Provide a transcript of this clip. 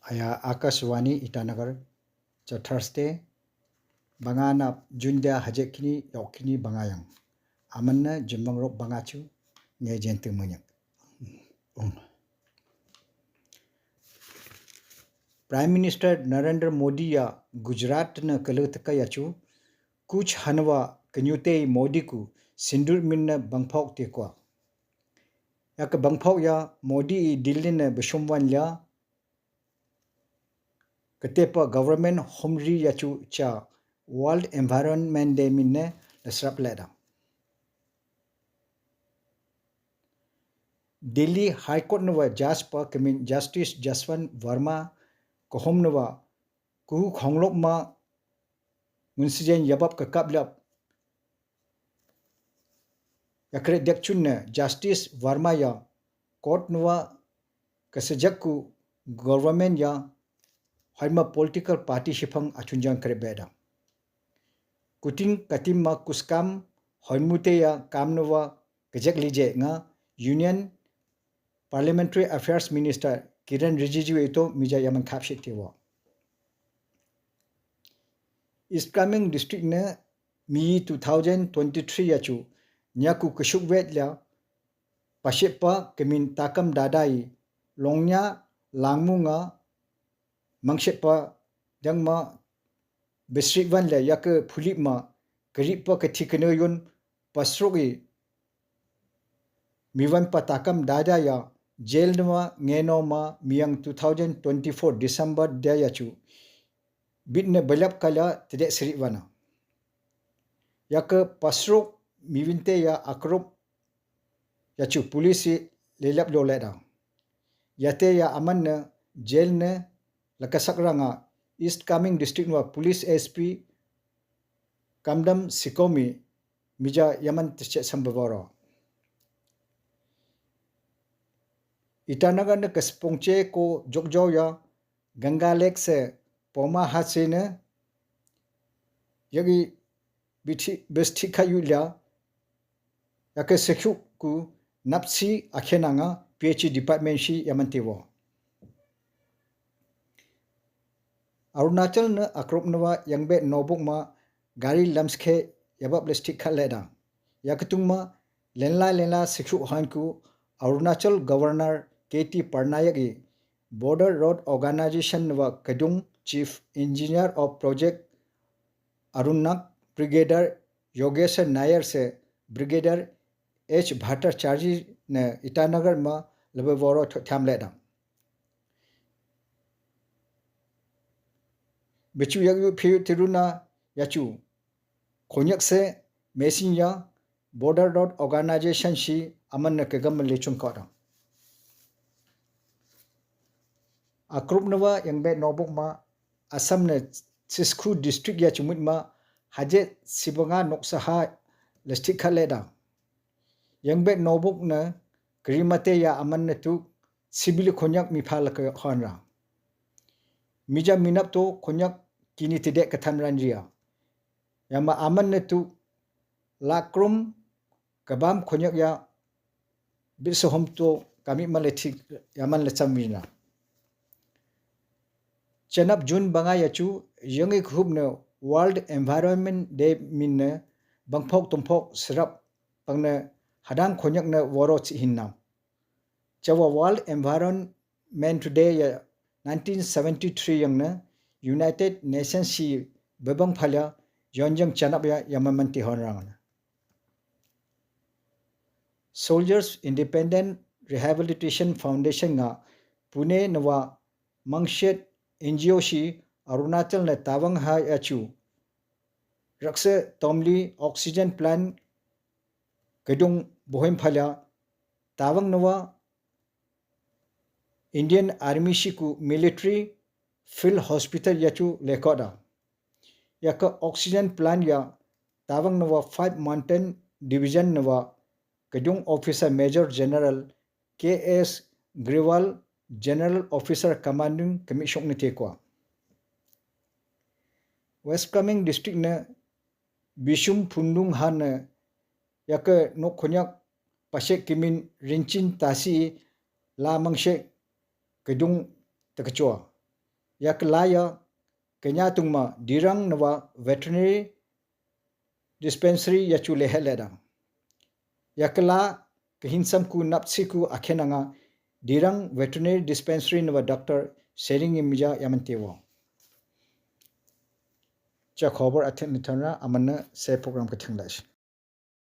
Aya Akashwani Itanagar Thursday Bangana Jundia Hajekini Yokini Bangayang Amanna Jumbangrok Bangachu Nge Jentu Munyak Prime Minister Narendra Modi ya Gujarat na Kalutaka Yachu Kuch Hanwa Kanyute Modi ku Sindur Minna Bangpok Tekwa Yak Bangpok ya Modi Dillin Bishumwan ya Ketepa Government Homri Yachu Cha World Environment Day Minne Lasrap Leda Delhi High Court Nova Jaspa Kamin Justice Jaswant Verma Kohom Nova Kuhu Khonglok Ma Munsijen Yabab Kakablap Yakre Dekchunne Justice Verma ya Court Nova Kasajakku Government ya Haima Political Party Shipang Achunjang Krebeda Kuting Katimma Kuskam Hoimute ya Kamnova Kajak Lije nga Union Parliamentary Affairs Minister Kiran Rijiju ito mija yaman kapshit tiwa. East Kameng District ne mi 2023 yachu nyaku kashukvet la pashepa kemin takam dadai longnya langmunga mangshepa dangma besrikvan la yak phulipma karipa kathikanoyon pasrogi miwan patakam dada ya jail nama ngeno ma miang 2024 December dia yachu bitne balap kala tidak serikwana yak pasrok miwinte ya akrop yachu polisi lelap loleda yate ya amanna jail ne lakasakranga East Kameng District wa Police SP Kamdam Sikomi mija yaman tche sambavara Itanagar ne kaspongche ko jokjaw ya Ganga Lake se poma hatse ne yagi besti kayulya yake sekhu ku napsi akhenanga PhD department shi yamantiwo Arunachal ne akropnwa yangbe nobukma gari lamskhe yabab plastic khaleda yakatungma lenla sekhu hanku Arunachal Governor KT Parnayagi Border Road Organization wa Kadung Chief Engineer of Project Arunak Brigadier Yogesh Nair se Brigadier H Bhattacharya ne Itanagar ma lebevoro thamleda Bechu yagu phiu tiruna yachu khonyak se mesinya Border Road Organization shi aman kagam lechun kara Akrupnawa yangbe nobuk ma Assam ne Siskhu district ya chumut ma Hajet Sibanga Noksaha Lastik Khaleda yangbe nobuk na Krimate ya aman tu Sibil Konyak Mipal Khonra Mija Minap to Konyak Kini Tidek Kathamranjia Yama aman tu Lakrum Kabam Konyak ya Bisohom to kami maletik yaman lechamina Chanap Jun banga yachu yangi khubne World Environment Day minne bangphok tumphok sirap pangne hadang khonyak na woroch hinna chawa World Environment Day ya 1973 yangna United Nations si bebang phala yonjang chanap ya yamamanti honrang Soldiers Independent Rehabilitation Foundation nga Pune nawa Mangshet NGO shi Arunachal na tawang ha yachu Rakse Tomli Oxygen Plant Kadung Bohem Phala tawang nawa Indian Army shi ku Military Field Hospital yachu lekoda yaka Oxygen Plant ya tawang nawa 5 Mountain Division nawa Kadung Officer Major General K.S. Grewal General Officer Commanding Commission Nitekwa West Kameng District ne Bishum Phundung Han yaka no khonyak pasek kimin rinchin tasi la mangshe Kadung takachwa ya kelaya kenya tungma dirang nawa veterinary dispensary ya chu leheleda ya kela kehinsam ku napsiku akhenanga dirang veterinary dispensary nawa doctor sering imja yamantewo cha khobor athen nithana amanna se program ka thinglash